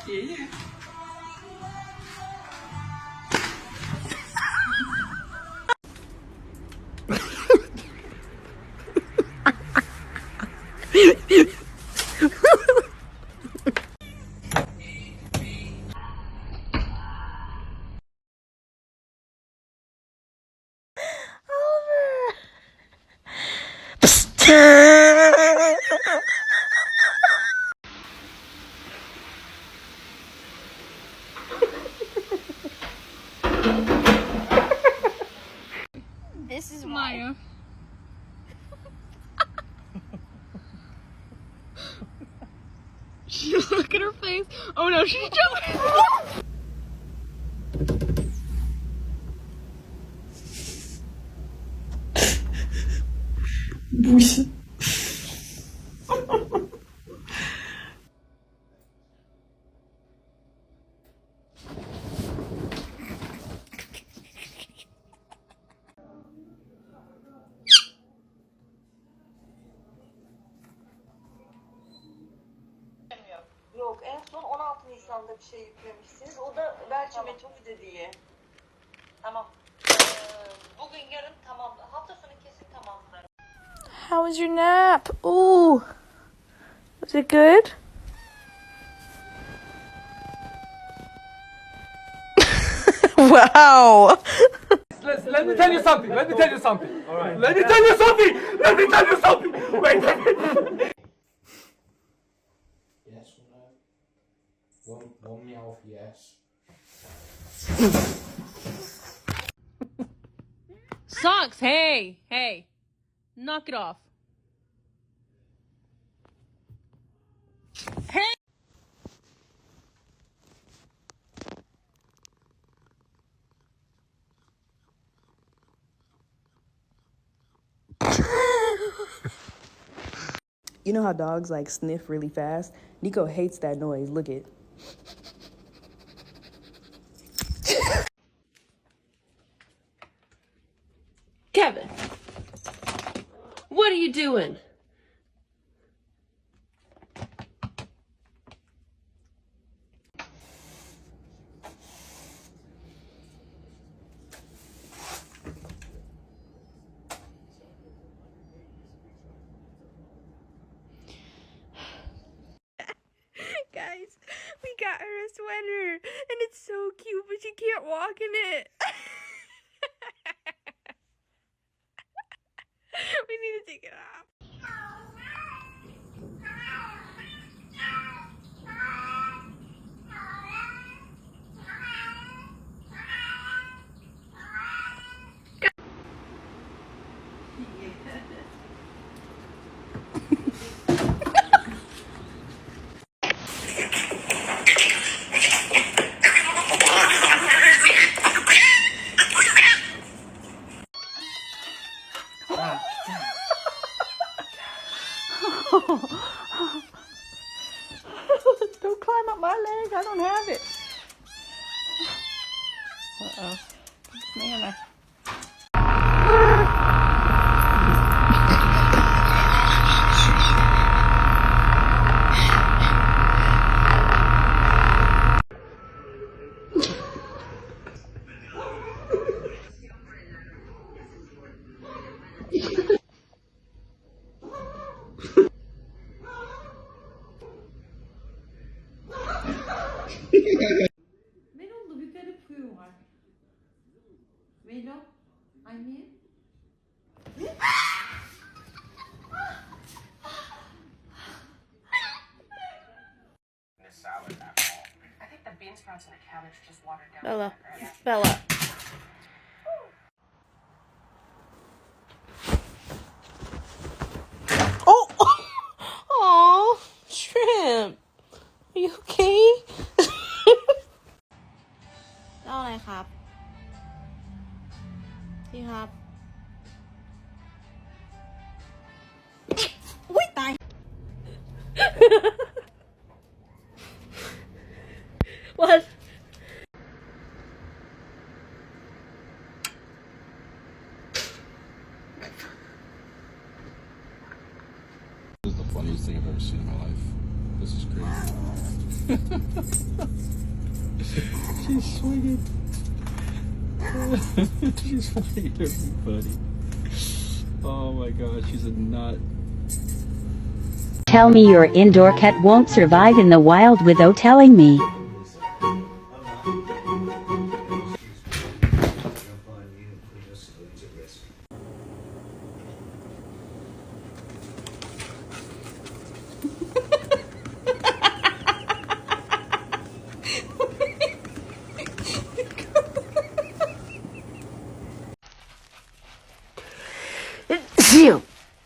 Yeah. This is Maya. Look at her face. Oh no, she's jumping. Bougie. Yok, en son 16 Nisan'da bir şey yüklemişsiniz. O da Belçin Metroide diye. Tamam. Bugün yarın tamam. Hafta sonu kesin tamamlar. How was your nap? Ooh. Was it good? Wow. Let me tell you something. Let me tell you something. All right. Let me tell you something. Let me tell you something. Wait. Yes or no? One meow for yes. Socks, hey, knock it off. Hey! You know how dogs like sniff really fast? Nico hates that noise. Look it. Kevin, what are you doing? Guys, we got her a sweater and it's so cute, but she can't walk in it. We need to take it off. Don't climb up my leg. I don't have it. Uh-oh. Man, Melon'da bir garip huyu var. Melon, anne. I think the bean sprouts and the cabbage just watered down. Bella. Bella. Oh! Aw, shrimp. Are you okay? เอาอะไรครับพี่ครับอุ้ยตาย What? This is the funniest thing I've ever seen in my life. This is crazy. She's swinging. She's swinging everybody. Oh my god, she's a nut. Tell me your indoor cat won't survive in the wild without telling me.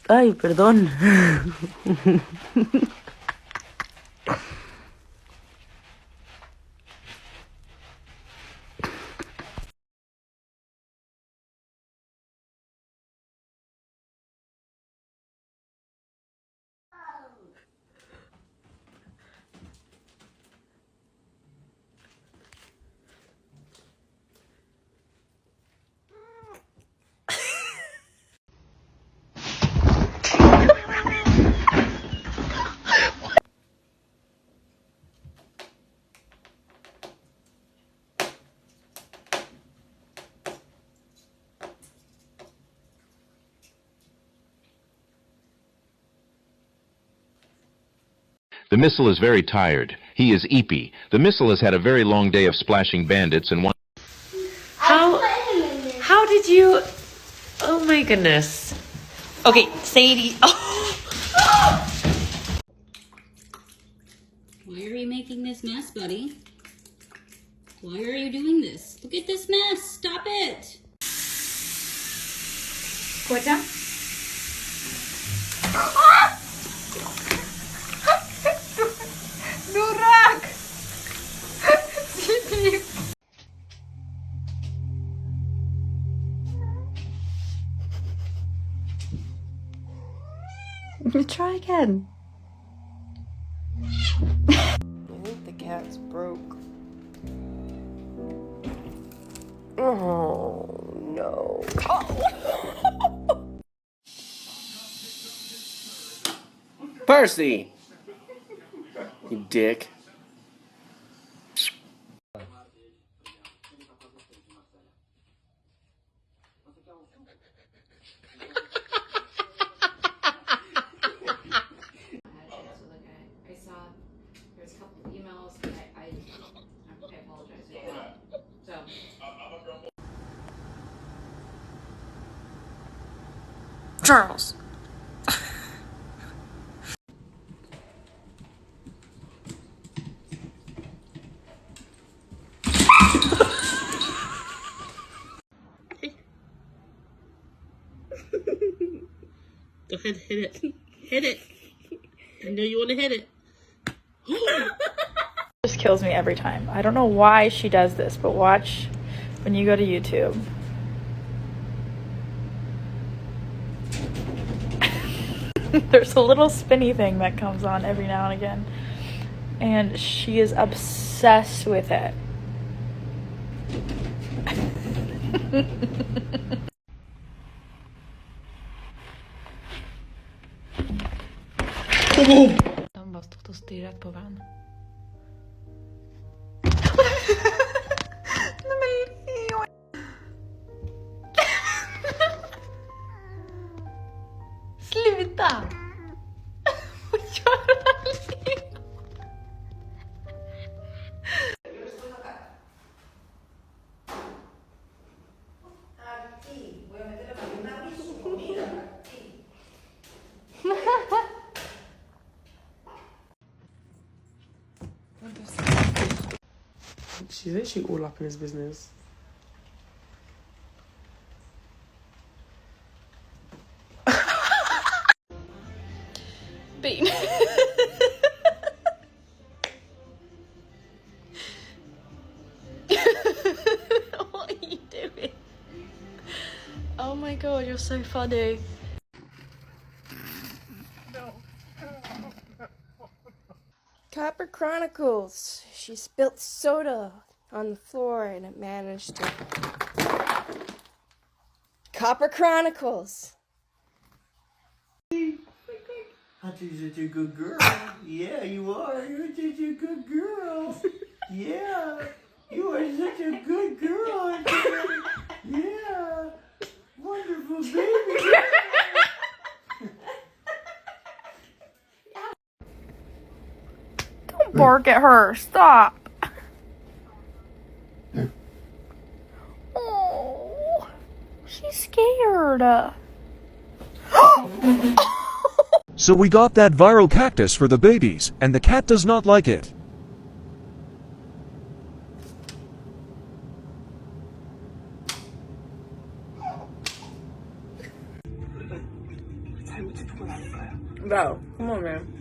Ay, perdón. The missile is very tired. He is eepy. The missile has had a very long day of splashing bandits and one... How did you... Oh my goodness. Okay, Sadie. Oh. Why are you making this mess, buddy? Why are you doing this? Look at this mess. Stop it. Котя? Дурак! Сиди! Try again. I think the cat's broke. Oh no. Percy! You dick. I saw there's a couple of emails, but I apologize for that. So. Charles. Go ahead, hit it. Hit it. I know you want to hit it. Just kills me every time. I don't know why she does this, but watch when you go to YouTube. There's a little spinny thing that comes on every now and again, and she is obsessed with it. De bara stått och stirrat på varandra. Sluta! Vad gör han? She's actually all up in his business. Bean. What are you doing? Oh my god, you're so funny. Copper Chronicles. She spilt soda on the floor and it managed to... Copper Chronicles. Hati's such a good girl. Yeah, you are. You're such a good girl. Yeah, you are such a good girl. Yeah, wonderful baby. Don't bark at her. Stop. Oh, she's scared. So we got that viral cactus for the babies, and the cat does not like it. Bro, come on, man.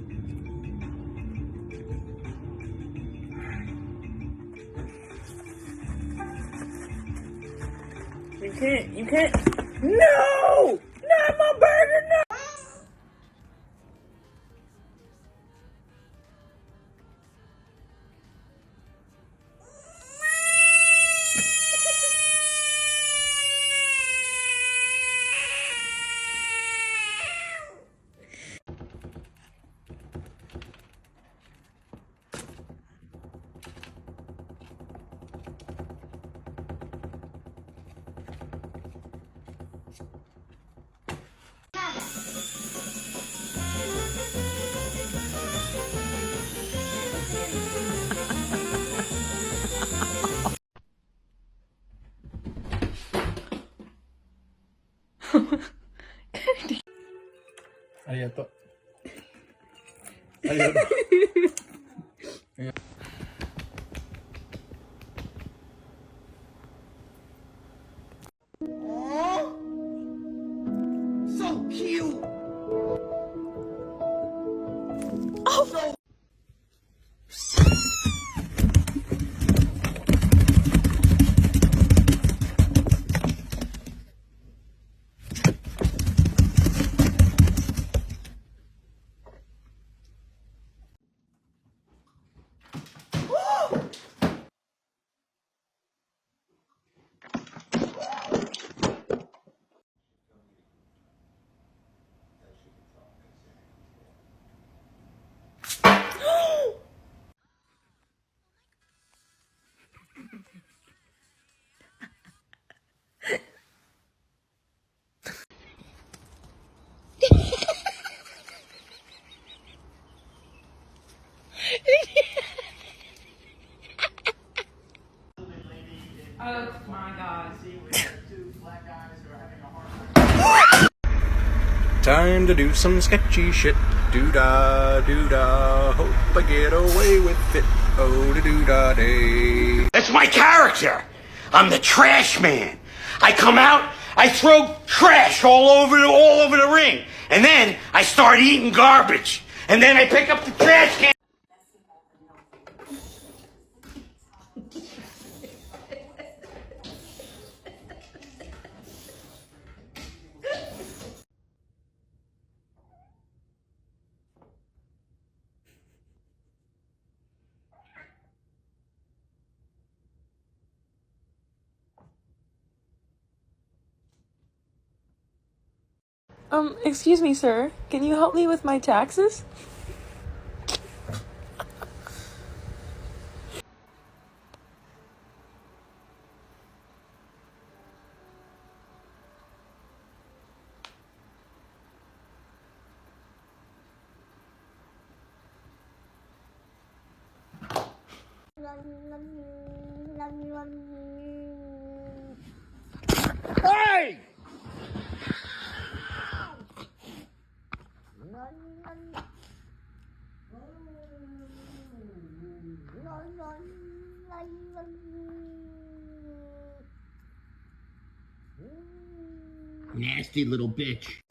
You can't. No! Not my burger, no! Arigato. Arigato. So cute. Oh. Oh my god. Time to do some sketchy shit. Doo-dah, doo-dah. Hope I get away with it. Oh, doo-dah day. That's my character. I'm the trash man. I come out, I throw trash all over the ring. And then I start eating garbage. And then I pick up the trash can. Excuse me, sir. Can you help me with my taxes? Hey! Nasty little bitch.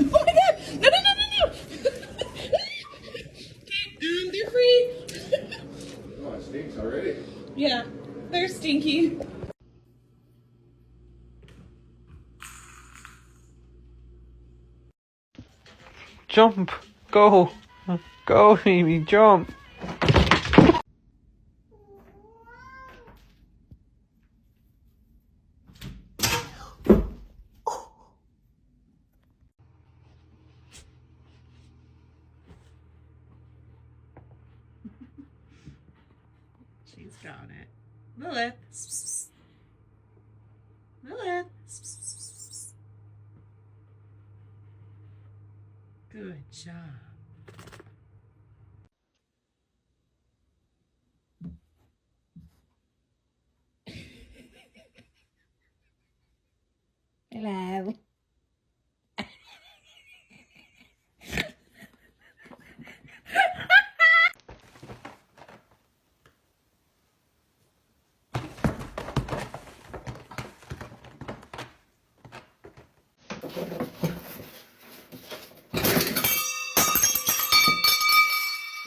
Oh my god! No, no, no, no, no! Okay, they're free. Oh, it stinks already. Yeah, they're stinky. Jump. Go. Go, baby, jump. She's got it. Lilith. Lilith. Good job. Hello.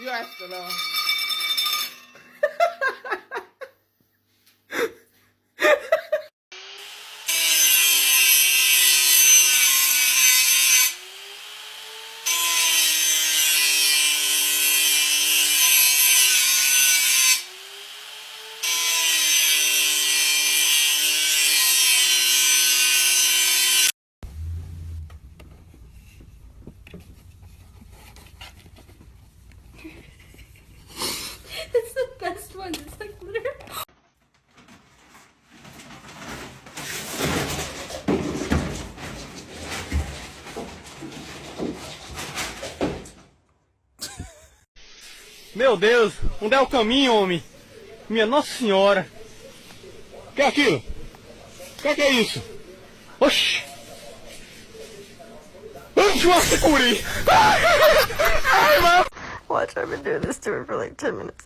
You asked her now. It's the best one. It's like literally. Meu Deus, onde é o caminho, homem? Minha Nossa Senhora. O que é aquilo? O que é isso? Oxi! Oxi, uma securi! Ai, mano! Watch, I've been doing this to her for like 10 minutes.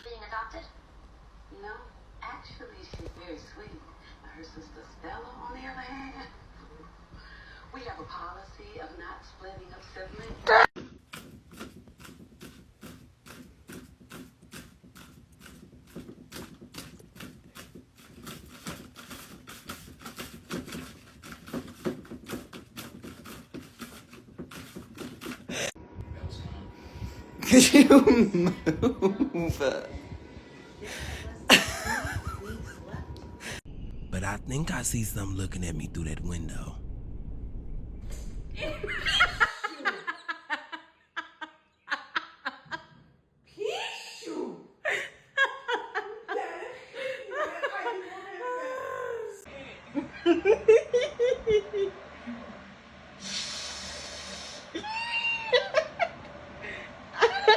Being adopted? No, actually she's very sweet. Her sister Stella, on the other hand, we have a policy of not splitting up siblings. Could you move? But I think I see something looking at me through that window.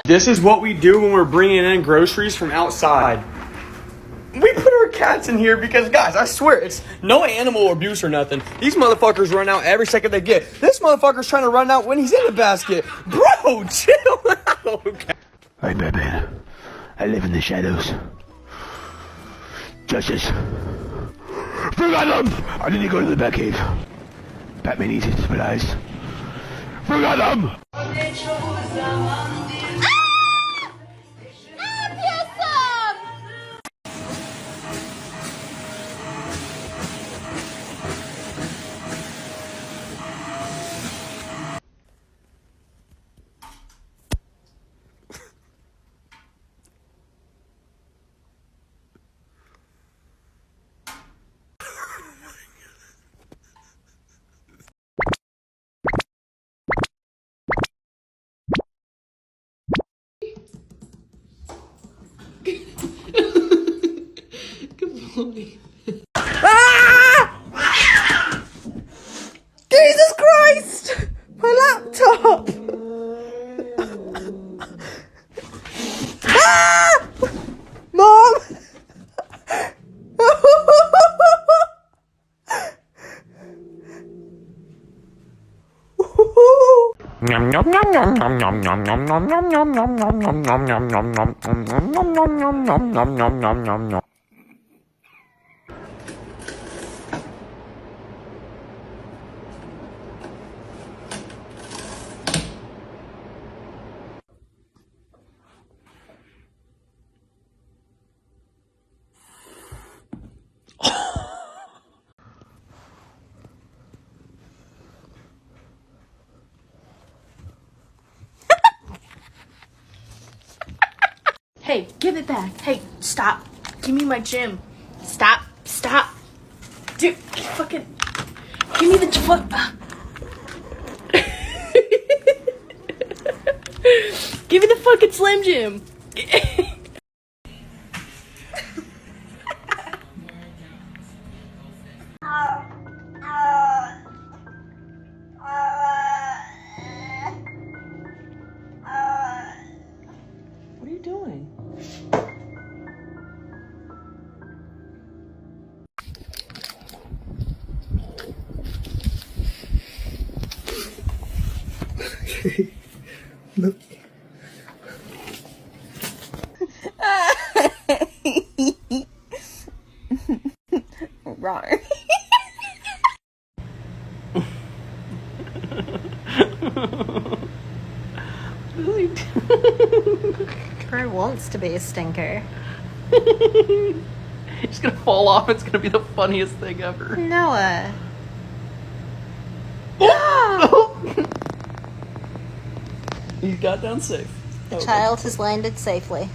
This is what we do when we're bringing in groceries from outside. We put our cats in here because, guys, I swear, it's no animal abuse or nothing. These motherfuckers run out every second they get. This motherfucker's trying to run out when he's in the basket. Bro, chill out. Okay. Hey, Batman. I live in the shadows. Justice. Forgot them! I need to go to the Batcave. Batman needs his supplies. Forgot them! Ah! Jesus Christ! My laptop! Ah! Mom! Hey, give it back. Hey, stop. Give me my gym. Stop. Stop. Dude, fucking. Give me the fuck. Give me the fucking Slim Jim. What are you doing? Look. Wrong. Kurt wants to be a stinker. He's gonna fall off. It's gonna be the funniest thing ever. Noah. He got down safe. The child has landed safely.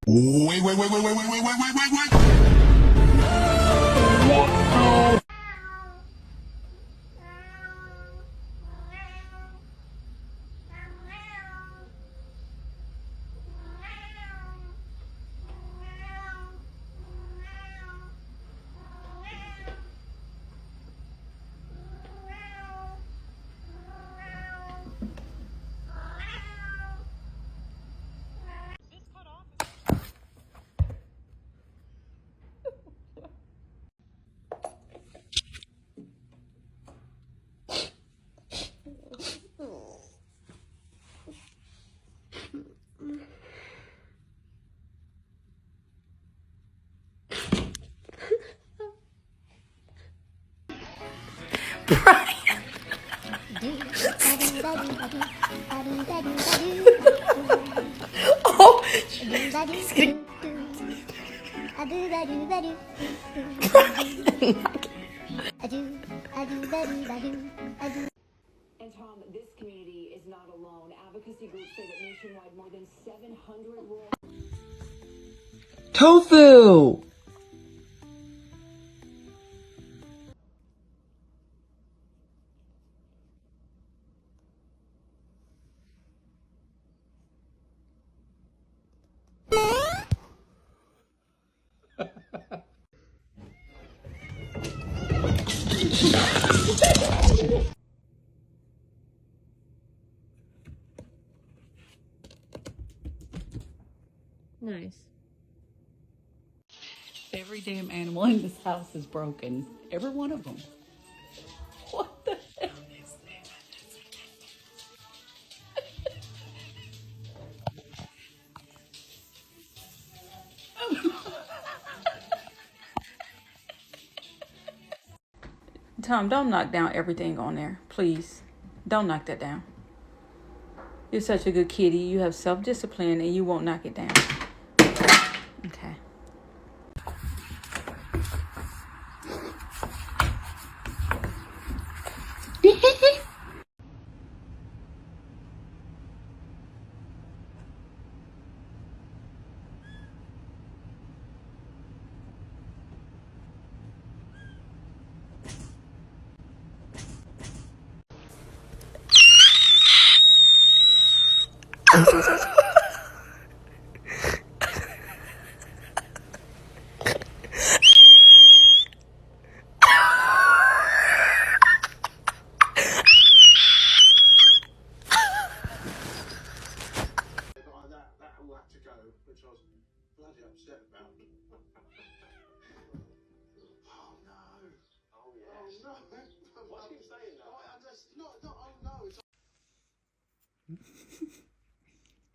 Wait. Oh, And Tom, this community is not alone. Advocacy groups say that nationwide more than 700 rural... Tofu! Nice. Every damn animal in this house is broken. Every one of them. What the hell is Tom, don't knock down everything on there. Please. Don't knock that down. You're such a good kitty. You have self-discipline and you won't knock it down. Okay.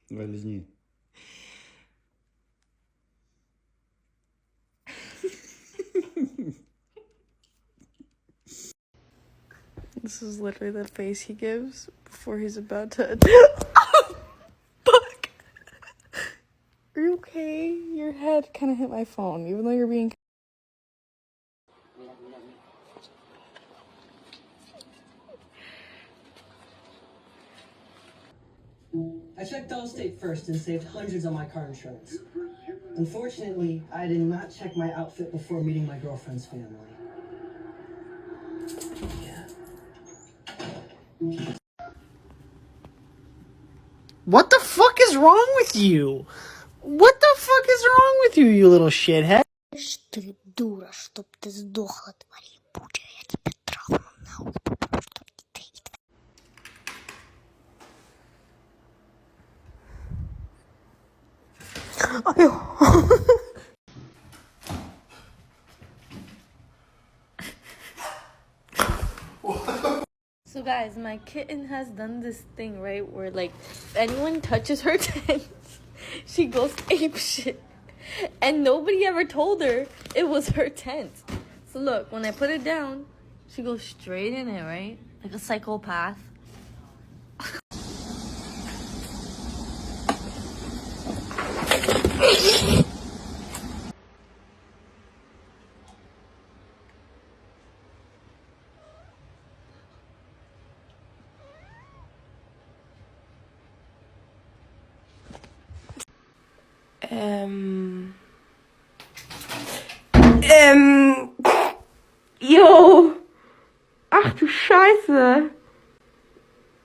Давай лизни. This is literally the face he gives before he's about to. Oh, fuck! Are you okay? Your head kind of hit my phone, even though you're being. I checked Allstate first and saved hundreds on my car insurance. Unfortunately, I did not check my outfit before meeting my girlfriend's family. What the fuck is wrong with you? What the fuck is wrong with you, you little shithead? Ты дура, чтоб ты сдохла, тварь ебучая, я тебя трахну нахуй, потому что ты... So guys, my kitten has done this thing, right, where like if anyone touches her tent, she goes ape shit. And nobody ever told her it was her tent. So look, when I put it down, she goes straight in it, right? Like a psychopath. Yo! Ach du Scheiße!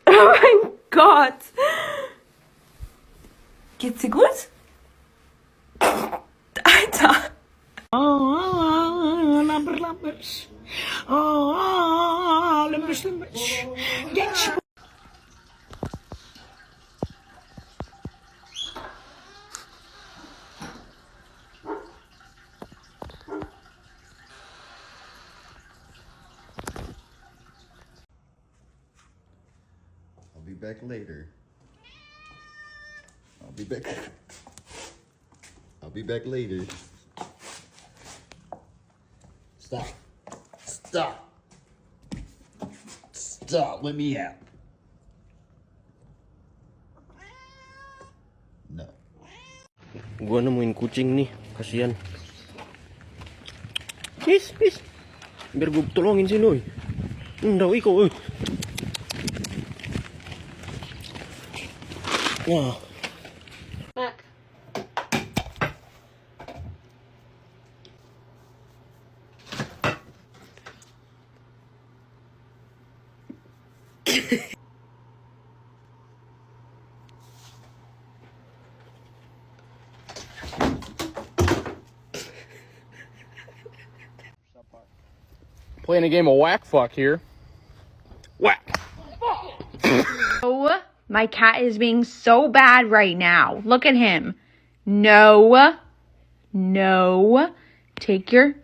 Oh mein Gott! Geht's dir gut? Alter! Oh, lumbers. Oh, lumbers. Get you. I'll be back later. I'll be back later. Stop. Stop. Stop. Let me out. No. Gua nemuin kucing nih, kasihan. Bis. Biar gua tolongin sih, Noy. Ndaw iko, Wah. Back. Playing a game of whack fuck here. Whack. Oh, my cat is being so bad right now. Look at him. No. Take your...